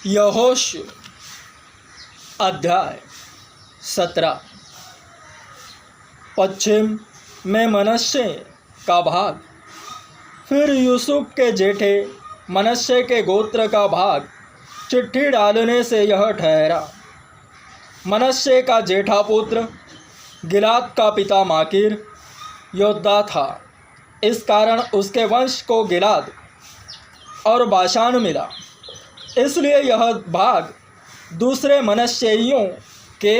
यहोशू अध्याय 17। पश्चिम में मनश्शे का भाग। फिर यूसुफ के जेठे मनश्शे के गोत्र का भाग चिट्ठी डालने से यह ठहरा। मनश्शे का जेठा पुत्र गिलाद का पिता माकीर योद्धा था, इस कारण उसके वंश को गिलाद और बाशान मिला। इसलिए यह भाग दूसरे मनश्शेइयों के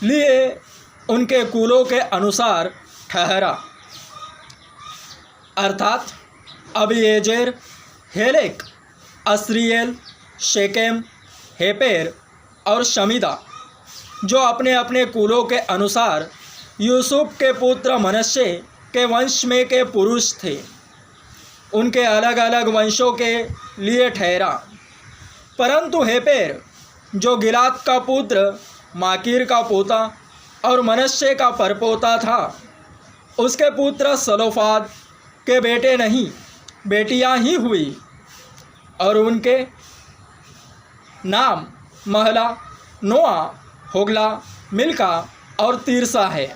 लिए उनके कुलों के अनुसार ठहरा, अर्थात अबीएजेर, हेलेक, अस्रीएल, शेकेम, हेपेर और शमीदा, जो अपने अपने कुलों के अनुसार यूसुफ के पुत्र मनश्शे के वंश में के पुरुष थे, उनके अलग अलग वंशों के लिए ठहरा। परंतु हेपेर, जो गिलाद का पुत्र माकीर का पोता और मनश्शे का परपोता था, उसके पुत्र सलोफाद के बेटे नहीं बेटियां ही हुई, और उनके नाम महला, नोआ, होगला, मिल्का और तीरसा है।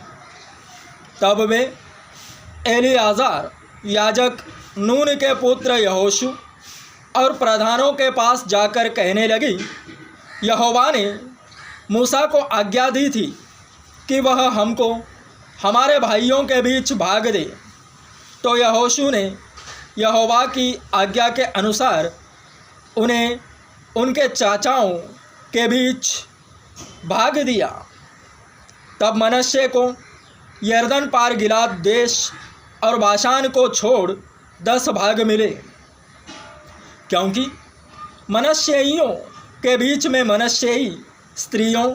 तब वे एलीआज़र याजक, नून के पुत्र यहोशू और प्रधानों के पास जाकर कहने लगी, यहोवा ने मूसा को आज्ञा दी थी कि वह हमको हमारे भाइयों के बीच भाग दे। तो यहोशू ने यहोवा की आज्ञा के अनुसार उन्हें उनके चाचाओं के बीच भाग दिया। तब मनश्शे को यरदन पार गिलाद देश और बाशान को छोड़ 10 भाग मिले, क्योंकि मनश्शेइयों के बीच में मनश्शेई स्त्रियों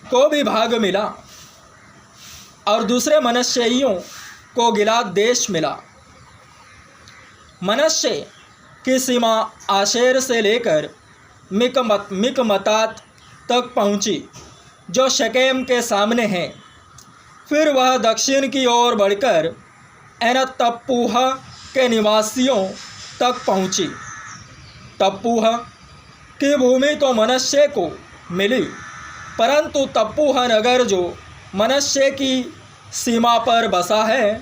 को भी भाग मिला, और दूसरे मनश्शेइयों को गिलाद देश मिला। मनश्शे की सीमा आशेर से लेकर मिकमतात तक पहुंची, जो शकेम के सामने है। फिर वह दक्षिण की ओर बढ़कर एनतप्पूह के निवासियों तक पहुंची। तप्पूह की भूमि तो मनश्शे को मिली, परंतु तप्पूह नगर जो मनश्शे की सीमा पर बसा है,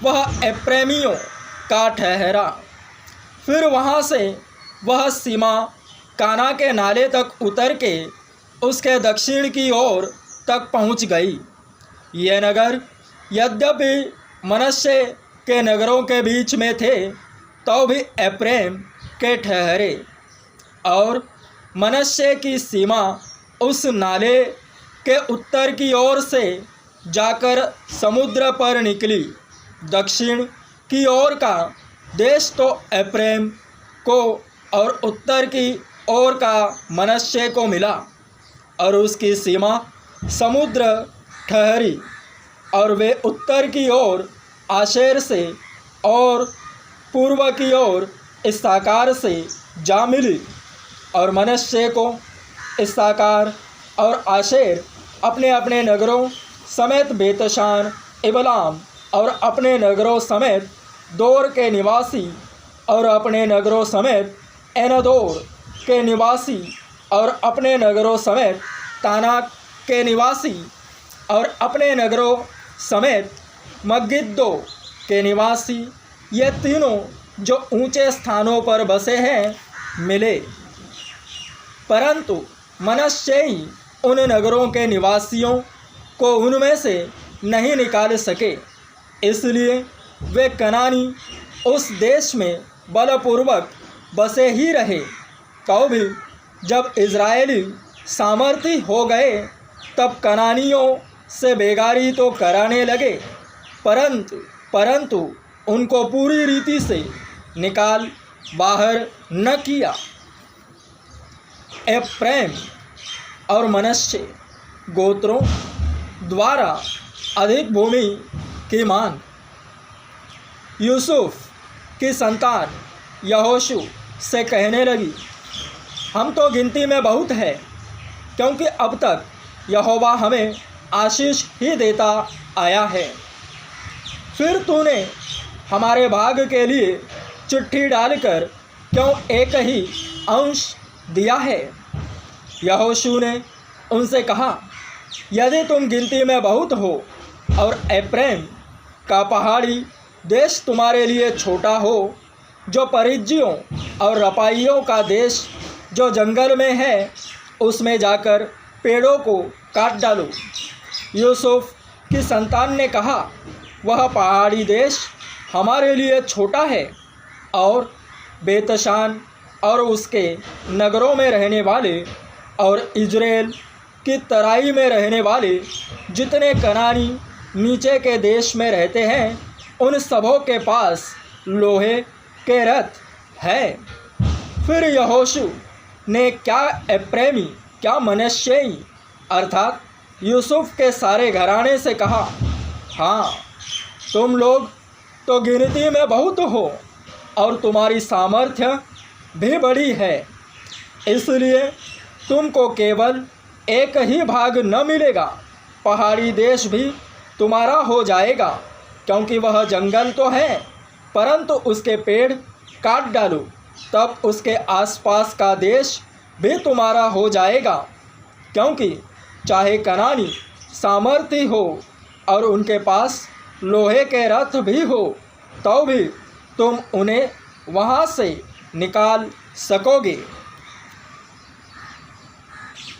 वह एप्रैमियों का ठहरा। फिर वहाँ से वह सीमा काना के नाले तक उतर के उसके दक्षिण की ओर तक पहुँच गई। ये नगर यद्यपि मनश्शे के नगरों के बीच में थे, तो भी एप्रैम के ठहरे, और मनश्शे की सीमा उस नाले के उत्तर की ओर से जाकर समुद्र पर निकली। दक्षिण की ओर का देश तो एप्रैम को और उत्तर की ओर का मनश्शे को मिला, और उसकी सीमा समुद्र ठहरी, और वे उत्तर की ओर आशेर से और पूर्व की ओर इस्साकार से जा मिली। और मनश्शे को इस्साकार और आशेर अपने अपने नगरों समेत बेतशान, इबलाम और अपने नगरों समेत दोर के निवासी, और अपने नगरों समेत एनदोर के निवासी, और अपने नगरों समेत तानाक के निवासी, और अपने नगरों समेत मगिद्दो के निवासी, ये तीनों जो ऊंचे स्थानों पर बसे हैं मिले। परंतु मनश्शेई उन नगरों के निवासियों को उनमें से नहीं निकाल सके, इसलिए वे कनानी उस देश में बलपूर्वक बसे ही रहे। तो भी जब इज़राइली सामर्थी हो गए, तब कनानियों से बेगारी तो कराने लगे, परंतु उनको पूरी रीति से निकाल बाहर न किया। एप्रैम और मनश्शे गोत्रों द्वारा अधिक भूमि की मांग। यूसुफ की संतान यहोशू से कहने लगी, हम तो गिनती में बहुत है, क्योंकि अब तक यहोवा हमें आशीष ही देता आया है। फिर तूने हमारे भाग के लिए चिट्ठी डालकर क्यों एक ही अंश दिया है? यहोशू ने उनसे कहा, यदि तुम गिनती में बहुत हो और एप्रैम का पहाड़ी देश तुम्हारे लिए छोटा हो, जो परिज्जियों और रपाइयों का देश जो जंगल में है, उसमें जाकर पेड़ों को काट डालो। यूसुफ की संतान ने कहा, वह पहाड़ी देश हमारे लिए छोटा है और बेतशान और उसके नगरों में रहने वाले और इजराइल की तराई में रहने वाले जितने कनानी नीचे के देश में रहते हैं, उन सबों के पास लोहे के रथ है। फिर यहोशू ने क्या एप्रैमी क्या मनश्शेई अर्थात यूसुफ के सारे घराने से कहा, हाँ, तुम लोग तो गिनती में बहुत हो और तुम्हारी सामर्थ्य भी बड़ी है, इसलिए तुमको केवल एक ही भाग न मिलेगा, पहाड़ी देश भी तुम्हारा हो जाएगा, क्योंकि वह जंगल तो है, परंतु उसके पेड़ काट डालो, तब उसके आसपास का देश भी तुम्हारा हो जाएगा। क्योंकि चाहे कनानी सामर्थी हो और उनके पास लोहे के रथ भी हो, तो भी तुम उन्हें वहाँ से निकाल सकोगे।